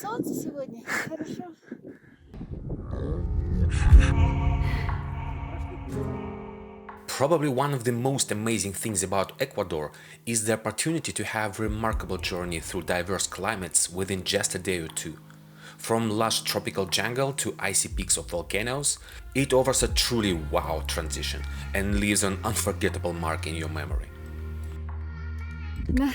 солнце сегодня. Хорошо. Probably one of the most amazing things about Ecuador is the opportunity to have a remarkable journey through diverse climates within just a day or two. From lush tropical jungle to icy peaks of volcanoes, it offers a truly wow transition and leaves an unforgettable mark in your memory. Да.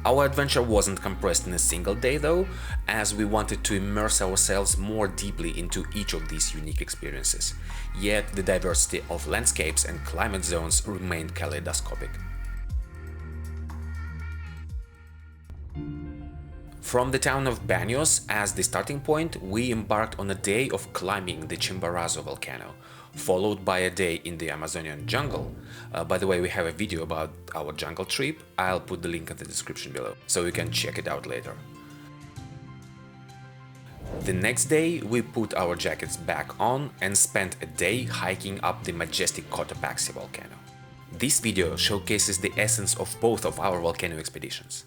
Our adventure wasn't compressed in a single day though, as we wanted to immerse ourselves more deeply into each of these unique experiences. Yet the diversity of landscapes and climate zones remained kaleidoscopic. From the town of Baños as the starting point, we embarked on a day of climbing the Chimborazo volcano, followed by a day in the Amazonian jungle. By the way, we have a video about our jungle trip. I'll put the link in the description below, so you can check it out later. The next day, we put our jackets back on and spent a day hiking up the majestic Cotopaxi volcano. This video showcases the essence of both of our volcano expeditions.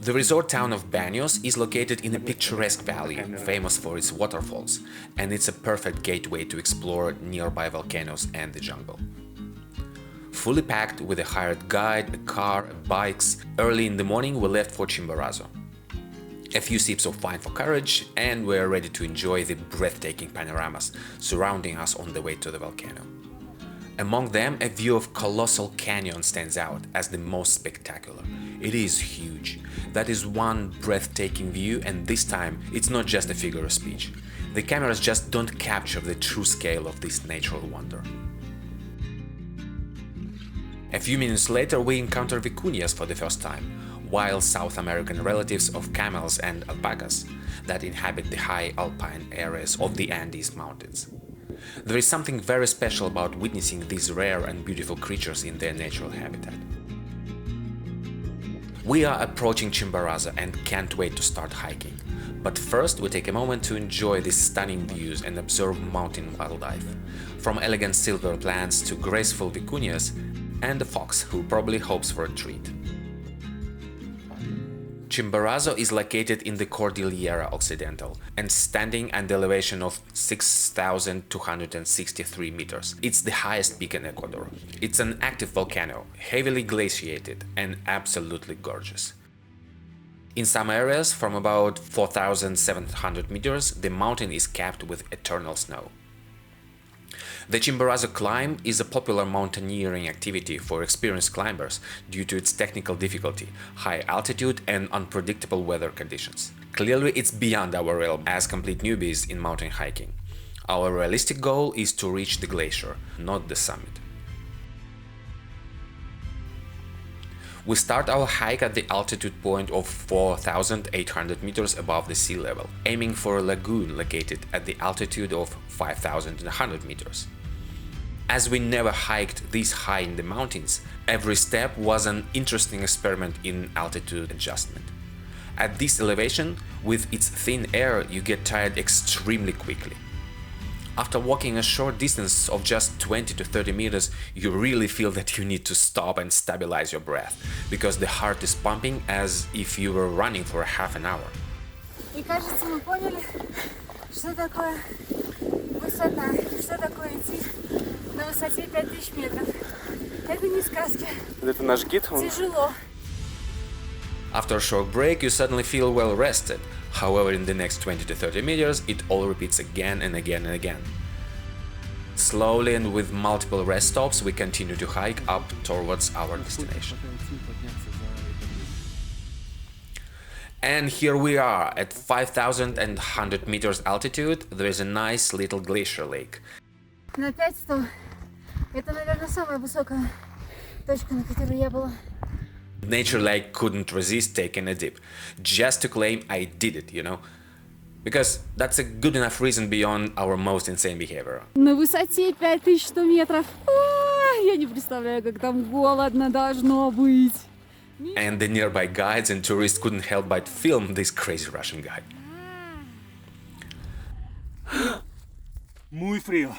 The resort town of Baños is located in a picturesque valley, famous for its waterfalls, and it's a perfect gateway to explore nearby volcanoes and the jungle. Fully packed with a hired guide, a car, bikes, early in the morning we left for Chimborazo. A few sips of wine for courage, and we're ready to enjoy the breathtaking panoramas surrounding us on the way to the volcano. Among them, a view of Colossal Canyon stands out as the most spectacular. It is huge. That is one breathtaking view, and this time it's not just a figure of speech. The cameras just don't capture the true scale of this natural wonder. A few minutes later we encounter vicuñas for the first time, wild South American relatives of camels and alpacas that inhabit the high alpine areas of the Andes Mountains. There is something very special about witnessing these rare and beautiful creatures in their natural habitat. We are approaching Chimborazo and can't wait to start hiking. But first we take a moment to enjoy these stunning views and observe mountain wildlife, from elegant silver plants to graceful vicuñas and a fox who probably hopes for a treat. Chimborazo is located in the Cordillera Occidental and standing at the elevation of 6,263 meters. It's the highest peak in Ecuador. It's an active volcano, heavily glaciated and absolutely gorgeous. In some areas, from about 4,700 meters, the mountain is capped with eternal snow. The Chimborazo climb is a popular mountaineering activity for experienced climbers due to its technical difficulty, high altitude and unpredictable weather conditions. Clearly, it's beyond our realm as complete newbies in mountain hiking. Our realistic goal is to reach the glacier, not the summit. We start our hike at the altitude point of 4,800 meters above the sea level, aiming for a lagoon located at the altitude of 5,100 meters. As we never hiked this high in the mountains, every step was an interesting experiment in altitude adjustment. At this elevation, with its thin air, you get tired extremely quickly. After walking a short distance of just 20 to 30 meters, you really feel that you need to stop and stabilize your breath, because the heart is pumping as if you were running for half an hour. И кажется, мы поняли, что такое высота, что такое идти на высоте 5000 метров. Это не сказки. Это наш гид. Тяжело. After a short break, you suddenly feel well rested. However, in the next 20 to 30 meters, it all repeats again and again and again. Slowly and with multiple rest stops, we continue to hike up towards our destination. And here we are, at 5,100 meters altitude. There is a nice little glacier lake. На 5100. Это, наверное, самая высокая точка, на которой я была. Nature Lake couldn't resist taking a dip, just to claim I did it, you know? Because that's a good enough reason beyond our most insane behavior. На высоте 5100 метров. Я не представляю, как там голодно должно быть. And the nearby guides and tourists couldn't help but film this crazy Russian guy. Muy frío.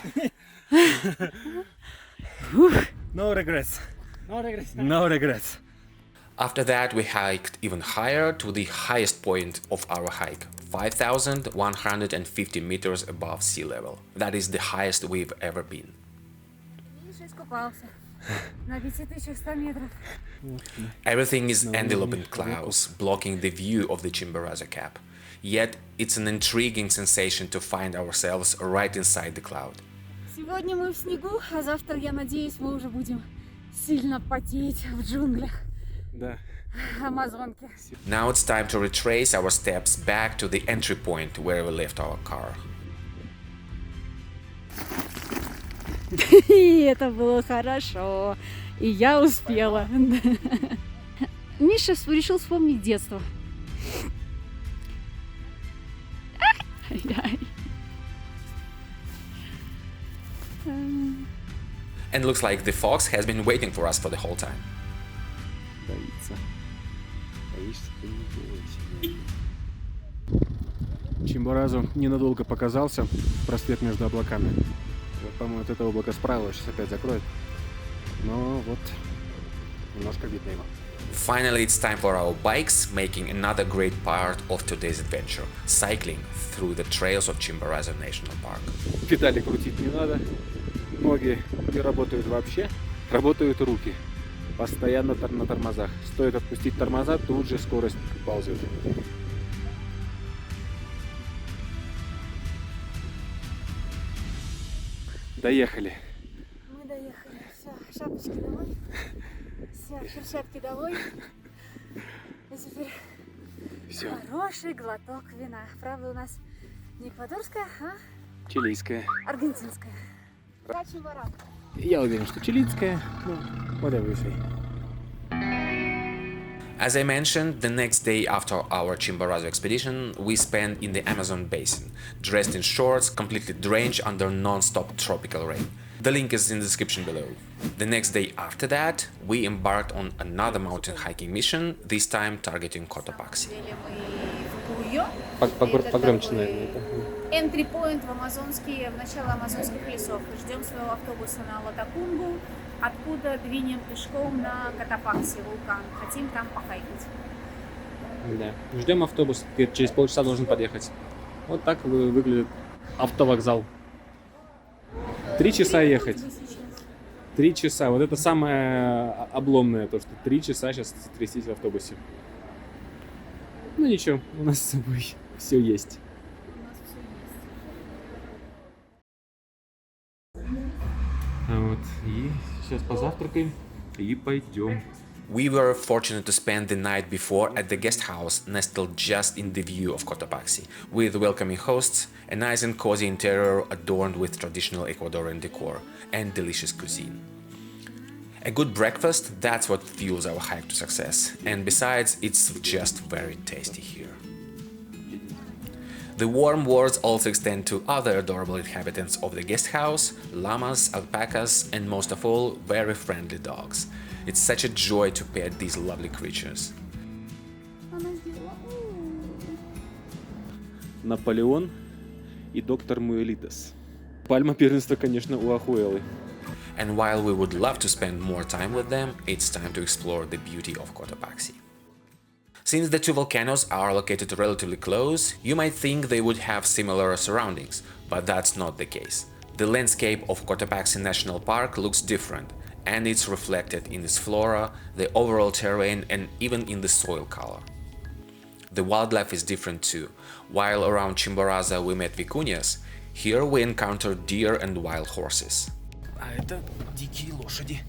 No regrets. No regrets. No regrets. After that, we hiked even higher to the highest point of our hike, 5,150 meters above sea level. That is the highest we've ever been. Видишь, искупался на 5100 метров. Everything is enveloping clouds, blocking the view of the Chimborazo Cap. Yet, it's an intriguing sensation to find ourselves right inside the cloud. Сегодня мы в снегу, а завтра, я надеюсь, мы уже будем сильно потеть в джунглях Амазонки. Now it's time to retrace our steps back to the entry point where we left our car. И это было хорошо. И я успела. Миша решил вспомнить детство. And looks like the fox has been waiting for us for the whole time. Боится. Боишься, ты не боишься. Чимборазо ненадолго показался, просвет между облаками. Вот, по-моему, вот это облако справа сейчас опять закроет. Но вот, немножко видно его. Finally, it's time for our bikes, making another great part of today's adventure, cycling through the trails of Chimborazo National Park. Педали крутить не надо, ноги не работают вообще, работают руки. Постоянно на тормозах. Стоит отпустить тормоза, тут же скорость ползет. Доехали. Мы доехали. Все, шапочки домой. Все, перчатки домой. И теперь Все. хороший глоток вина. Правда, у нас не эквадорская, а Чилийская. аргентинская. Чимборазо. Я уверен, что чилийская. Ну, whatever you say. As I mentioned, the next day after our Chimborazo expedition, we spent in the Amazon basin, dressed in shorts, completely drenched under non-stop tropical rain. The link is in the description below. The next day after that, we embarked on another mountain hiking mission, this time targeting Cotopaxi. Погромче, наверное. Entry point в начало амазонских лесов. Ждем своего автобуса на Латакунгу, откуда двинем пешком на Котопакси, вулкан. Хотим там похайкать. Да. Ждем автобус, через полчаса должен подъехать. Вот так выглядит автовокзал. 3 часа ехать. 3 часа. Вот это самое обломное, то что 3 часа сейчас трястись в автобусе. Ну ничего, у нас с собой все есть. Вот, и сейчас позавтракаем и пойдем. We were fortunate to spend the night before at the guest house nestled just in the view of Cotopaxi, with welcoming hosts, a nice and cozy interior adorned with traditional Ecuadorian decor, and delicious cuisine. A good breakfast, that's what fuels our hike to success, and besides, it's just very tasty here. The warm words also extend to other adorable inhabitants of the guest house, lamas, alpacas, and most of all, very friendly dogs. It's such a joy to pet these lovely creatures. Наполеон и доктор Муэлитес. Пальма первенства, конечно, у Ахуэлы. And while we would love to spend more time with them, it's time to explore the beauty of Cotopaxi. Since the two volcanoes are located relatively close, you might think they would have similar surroundings, but that's not the case. The landscape of Cotopaxi National Park looks different, and it's reflected in its flora, the overall terrain, and even in the soil color. The wildlife is different too. While around Chimborazo we met vicuñas, here we encountered deer and wild horses. А это дикие лошади.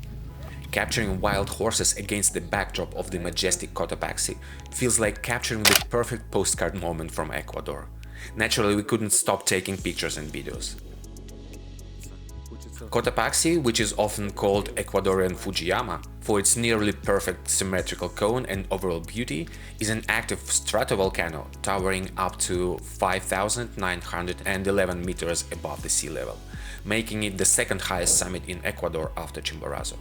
Capturing wild horses against the backdrop of the majestic Cotopaxi feels like capturing the perfect postcard moment from Ecuador. Naturally, we couldn't stop taking pictures and videos. Cotopaxi, which is often called Ecuadorian Fujiyama for its nearly perfect symmetrical cone and overall beauty, is an active stratovolcano towering up to 5,911 meters above the sea level, making it the second highest summit in Ecuador after Chimborazo.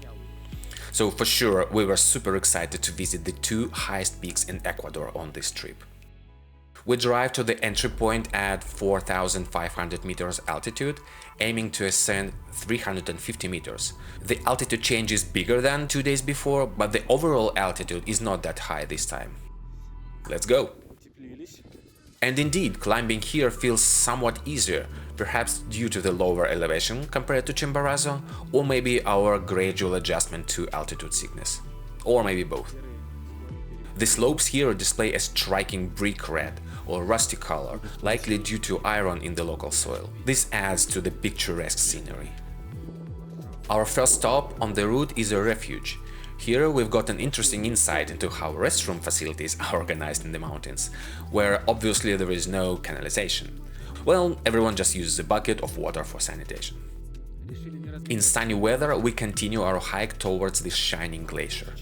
So for sure, we were super excited to visit the two highest peaks in Ecuador on this trip. We drive to the entry point at 4,500 meters altitude, aiming to ascend 350 meters. The altitude change is bigger than 2 days before, but the overall altitude is not that high this time. Let's go! And indeed, climbing here feels somewhat easier, perhaps due to the lower elevation compared to Chimborazo, or maybe our gradual adjustment to altitude sickness. Or maybe both. The slopes here display a striking brick red or rusty color, likely due to iron in the local soil. This adds to the picturesque scenery. Our first stop on the route is a refuge. Here we've got an interesting insight into how restroom facilities are organized in the mountains, where obviously there is no canalization. Well, everyone just uses a bucket of water for sanitation. In sunny weather, we continue our hike towards the shining glacier.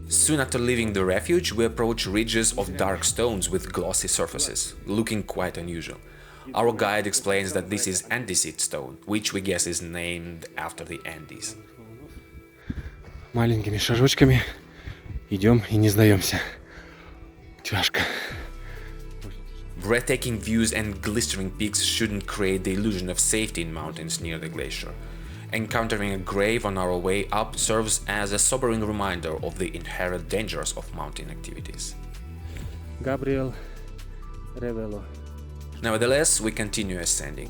Soon after leaving the refuge, we approach ridges of dark stones with glossy surfaces, looking quite unusual. Our guide explains that this is andesite stone, which we guess is named after the Andes. Маленькими шажочками идем и не сдаемся. Тяжко. Breathtaking views and glistering peaks shouldn't create the illusion of safety in mountains near the glacier. Encountering a grave on our way up serves as a sobering reminder of the inherent dangers of mountain activities. Gabriel Revelo. Nevertheless, we continue ascending.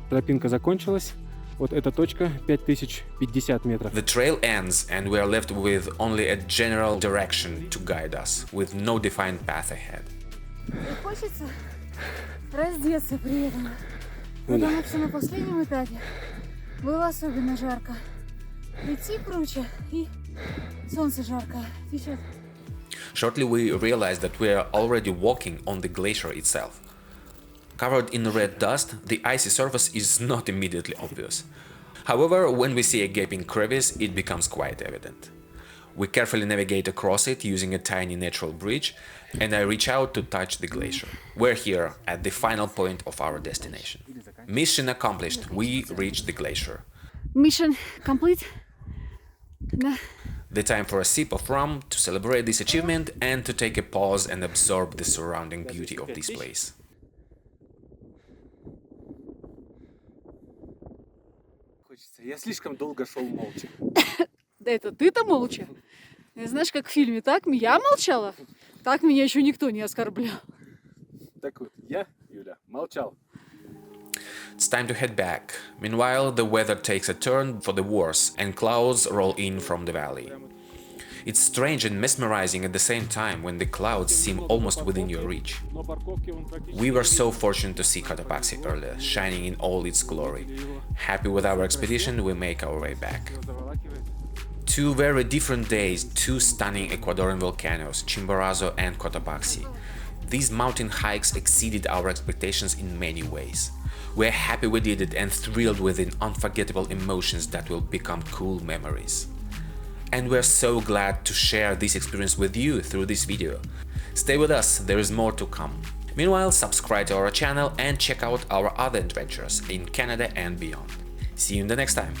Тропинка закончилась. Вот эта точка 5050 метров. The trail ends and we are left with only a general direction to guide us, with no defined path ahead. Хочется раздеться при этом, потому что на последнем этапе было особенно жарко. Идти круче, и солнце жаркое печет. Shortly we realize that we are already walking on the glacier itself. Covered in red dust, the icy surface is not immediately obvious. However, when we see a gaping crevice, it becomes quite evident. We carefully navigate across it using a tiny natural bridge, and I reach out to touch the glacier. We're here at the final point of our destination. Mission accomplished, we reached the glacier. Mission complete. Да. The time for a sip of rum to celebrate this achievement and to take a pause and absorb the surrounding beauty of this place. Я слишком долго шел молча. Да это ты-то молча. Знаешь, как в фильме, так я молчала, так меня еще никто не оскорблял. Так вот, я, Юля, молчал. It's time to head back. Meanwhile, the weather takes a turn for the worse and clouds roll in from the valley. It's strange and mesmerizing at the same time when the clouds seem almost within your reach. We were so fortunate to see Cotopaxi earlier, shining in all its glory. Happy with our expedition, we make our way back. 2 very different days, 2 stunning Ecuadorian volcanoes, Chimborazo and Cotopaxi. These mountain hikes exceeded our expectations in many ways. We're happy we did it and thrilled with the unforgettable emotions that will become cool memories. And we're so glad to share this experience with you through this video. Stay with us, there is more to come. Meanwhile, subscribe to our channel and check out our other adventures in Canada and beyond. See you in the next time!